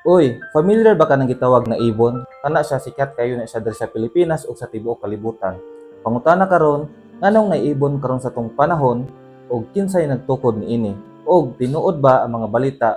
Uy, familiar ba ka ng gitawag na ibon? Kana siya sikat kayo na siya diri sa Pilipinas o sa tibuok kalibutan. Pangutana karon, nganong naibon karon sa tong panahon ug kinsay nagtukod niini? Og tinuod ba ang mga balita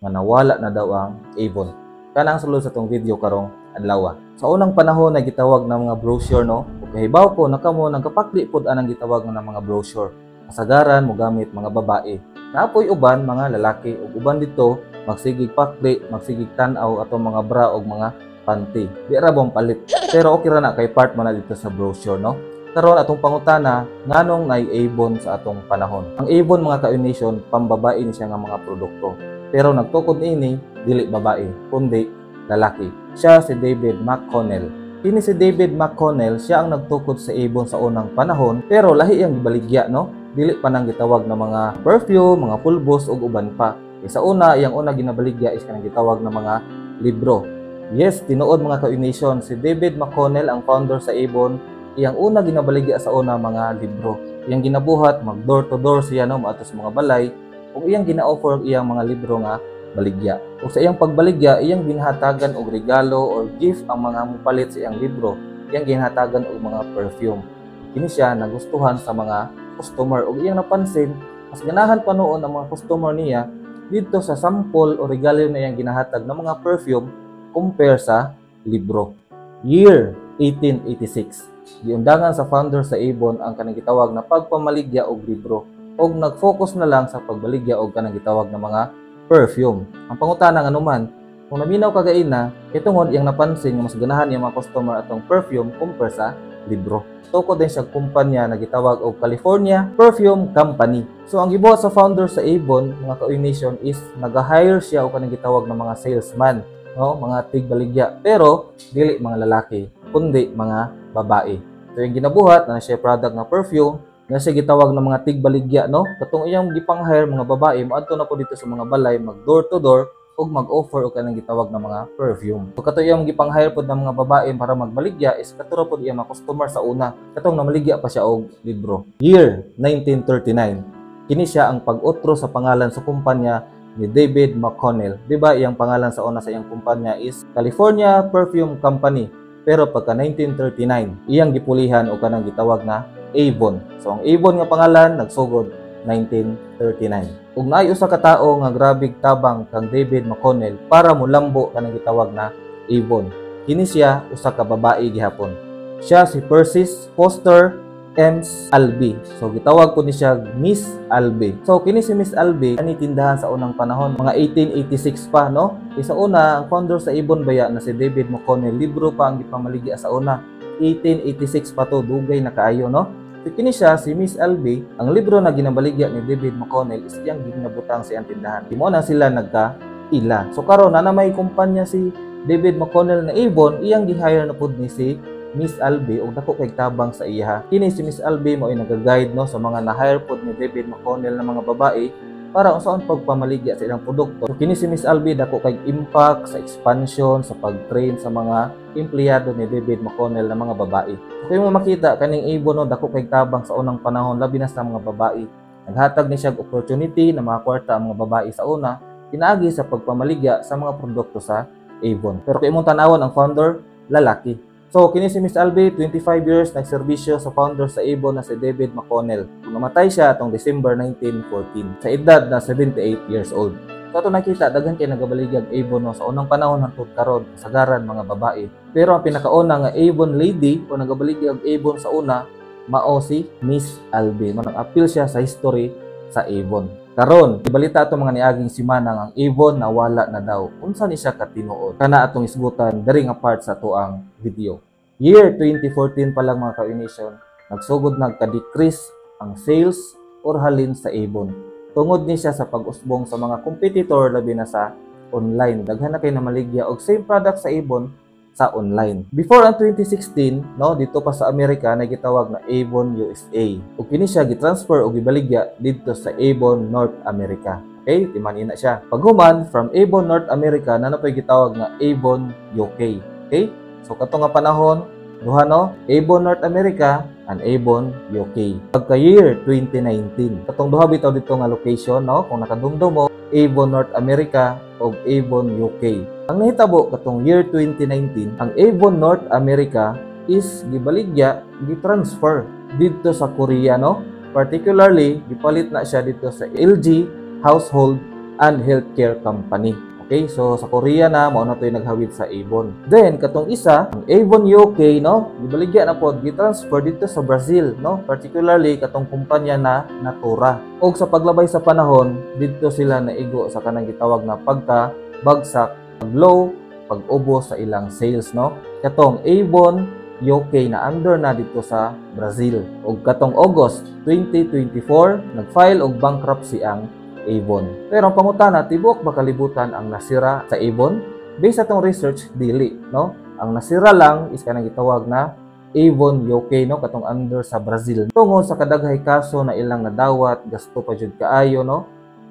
nga nawala na daw ang ibon? Kana ang sulod sa tong video karong adlaw. Sa unang panahon na gitawag na mga brochure no, ug kahibaw ko nakamo nagkapakli pod anang gitawag na mga brochure. Kasagaran mo gamit mga babae. Naapoy uban mga lalaki ug uban dito magsigig pakli, magsigig tanaw atong mga bra ug mga panty. Di ra bang palit. Pero okay ra na kay part man na dito sa brochure no. Karon atong pangutana, nganong ibon sa atong panahon? Ang ibon mga ka-nation, pambabae ni siya nga mga produkto. Pero nagtukod niini dili babae, kundi lalaki. Siya si David McConnell. Kini si David McConnell, siya ang nagtukod sa ibon sa unang panahon, pero lahi ang gibaligya no. Dili pa nang gitawag na mga perfume, mga pulbos ug uban pa. Sa una, iyang una ginabaligya is kanang gitawag na mga libro. Yes, tinuod mga ka-nation, si David McConnell ang founder sa Avon, iyang una ginabaligya sa una mga libro. Iyang ginabuhat, mag door to door siya no, maato sa mga balay, ug iyang gina-offer iyang mga libro nga baligya. Ug sa iyang pagbaligya, iyang ginahatagan og regalo or gift ang mga mupalit sa iyang libro. Iyang ginahatagan og mga perfume. Kini siya nagustuhan sa mga customer ug iyang napansin mas ganahan pa noon ang mga customer niya dito sa sample o regalo na iyang ginahatag ng mga perfume compare sa libro. Year 1886. Giundangan sa founder sa Avon ang kanang gitawag na pagpamaligya og libro ug nag-focus na lang sa pagbaligya og kanang gitawag na mga perfume. Ang pangutana nga naman, kung naminaw kagaina, itungod iyang napansin nga mas ganahan iyang mga customer atong perfume compare sa libro. Tukod din siya kumpanya na gitawag og California Perfume Company. So ang gibuhat sa founder sa Avon mga ka-nation is nag-hire siya og kanang gitawag na mga salesman, no, mga tigbaligya. Pero dili mga lalaki, kundi mga babae. So yung ginabuhat na siya product na perfume, na siya gitawag na mga tigbaligya, no. Katong iyang gipang-hire mga babae, moadto na po dito sa mga balay, mag door to door ug mag-offer og kanang gitawag na mga perfume. So kato iyang gipang-hire pod ng mga babae para magbaligya is katuro pod iyang mga customer sa una. Katong namaligya pa siya og libro. Year 1939. Kini siya ang pag-utro sa pangalan sa kumpanya ni David McConnell. Di ba iyang pangalan sa una sa iyang kumpanya is California Perfume Company. Pero pagka 1939, iyang gipulihan og kanang gitawag na Avon. So ang Avon nga pangalan nagsugod 1939. Ug naay usa ka tawo nga grabig tabang kang David McConnell para molambo kanang gitawag na Avon. Kini siya usa ka babae gihapon. Siya si Persis Foster Ems Albee. So gitawag ko ni siya Miss Albee. So kini si Miss Albee ani tindahan sa unang panahon, mga 1886 pa no. Sa una ang founder sa Avon baya na si David McConnell, libro pa ang gipamaligya sa una. 1886 pa to, dugay na kaayo no. So, kini siya si Miss Albee, ang libro na ginabaligya ni David McConnell is iyang ginabutang sa iyang tindahan. Di mo na sila nagkaila. So karon na may kumpanya si David McConnell na Avon, iyang gi-hire na pud ni si Miss Albee ug dako kay tabang sa iya. Kini si Miss Albee mo ay naga-guide no sa mga na-hire pud ni David McConnell na mga babae para unsaon pagpamaligya sa ilang produkto. So, kini si Miss Albee dako kay impact sa expansion sa pag-train sa mga empleyado ni David McConnell na mga babae. So, kung mo makita kaning Avon no dako kay tabang sa unang panahon labi na sa mga babae. Naghatag ni siya og opportunity na makakwarta ang mga babae sa una pinaagi sa pagpamaligya sa mga produkto sa Avon. Pero kung imong tan-awon ang founder lalaki. So, kini si Miss Albee, 25 years nagserbisyo sa founder sa Avon na si David McConnell. Namatay siya atong December 1914 sa edad na 78 years old. So, ito nakita, daghan kay nagabaligyag Avon no, sa unang panahon hangtod karon kasagaran mga babae. Pero ang pinakauna nga Avon lady o nagabaligyag Avon sa una, mao si Miss Albee. Nag-appeal siya sa history sa Avon. Karon, ibalita ato mga niaging simana ang Avon nawala na daw. Unsa ni siya katinuod? Kana atong isgutan diri nga part sa tuang video. Year 2014 pa lang mga ka-nation, nagsugod nagka-decrease ang sales or halin sa Avon. Tungod ni siya sa pag-usbong sa mga competitor labi na sa online. Daghan na kay namaligya og same product sa Avon sa online. Before ang 2016, no, dito pa sa Amerika na gitawag na Avon USA. Ug kini siya gitransfer og gibaligya dito sa Avon North America. Okay, timanina siya. Paghuman from Avon North America na napay gitawag nga Avon UK. Okay? So kato nga panahon, duha no, Avon North America and Avon UK. Pagka year 2019, katong duha bitaw dito nga location no, kung nakadumdum mo, Avon North America og Avon UK. Ang nahitabo katong year 2019, ang Avon North America is gibaligya, gitransfer dito sa Korea, no? Particularly, gipalit na siya dito sa LG Household and Healthcare Company. Okay, so sa Korea na mao na toy naghawid sa Avon. Then katong isa, ang Avon UK, no, gibaligya na pod gitransfer dito sa Brazil, no, particularly katong kumpanya na Natura. Og sa paglabay sa panahon, dito sila naigo sa kanang gitawag na pagka-bagsak, pag-low, pag-ubos sa ilang sales, no. Katong Avon UK na under na dito sa Brazil. Og katong August 2024, nag-file og bankruptcy ang Avon. Pero ang pangutana, tibok ba kalibutan ang nasira sa Avon? Based sa itong research, dili, no? Ang nasira lang is kanang gitawag na Avon UK, no? Katong under sa Brazil. Tungod sa kadaghay kaso na ilang nadawat, gasto pa jud kaayo, no?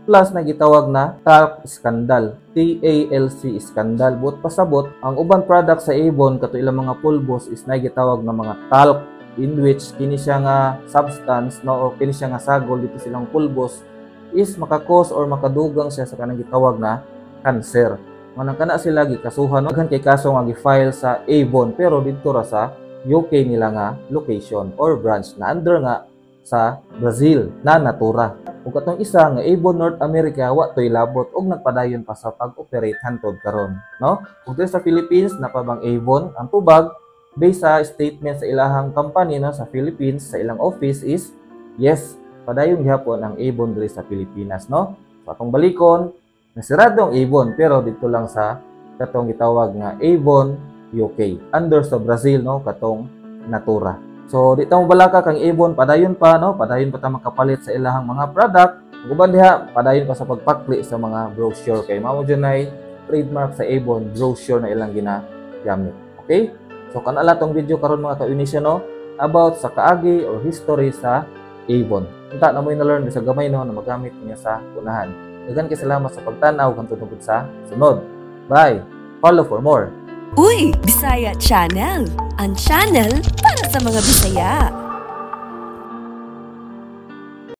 Plus na gitawag na talc scandal, TALC scandal. But pasabot, ang uban product sa Avon kato ilang mga pulbos is na gitawag na mga talc, in which kini siya nga substance, no? O kini siya nga sagol dito silang pulbos is makakos or makadugang siya sa kanang gitawag na cancer. Manang kana sila gikasuhan, no? Kay kaso nga gi-file sa Avon pero dito ra sa UK nila nga location or branch na under nga sa Brazil na Natura. Ug katong isa nga Avon North America wa toy labot og nagpadayon pa sa pag-operate hantod karon, no? Ug dito sa Philippines napabang Avon ang tubag based sa statement sa ilahang company, no, sa Philippines sa ilang office is yes, padayon gihapon ang Avon diri sa Pilipinas, no? So atong balikon, nasirado ang Avon pero dito lang sa katong gitawag nga Avon UK under sa Brazil, no, katong Natura. So dito mo balaka kang Avon padayon pa, no? Padayon pa ta makapalit sa ilahang mga product. Uban diha padayon pa sa pagpakli sa mga brochure kay mao dyan ay trademark sa Avon brochure na ilang ginagamit. Okay? So kanala tong video karon mga ka-Unisya, no, about sa kaagi or history sa Avon. Unta na mo na-learn sa gamay, no, na magamit niya sa unahan. Daghan kay salamat sa pagtanaw kang tutugod sa sunod. Bye. Follow for more. Uy, Bisaya Channel. Ang channel para sa mga Bisaya.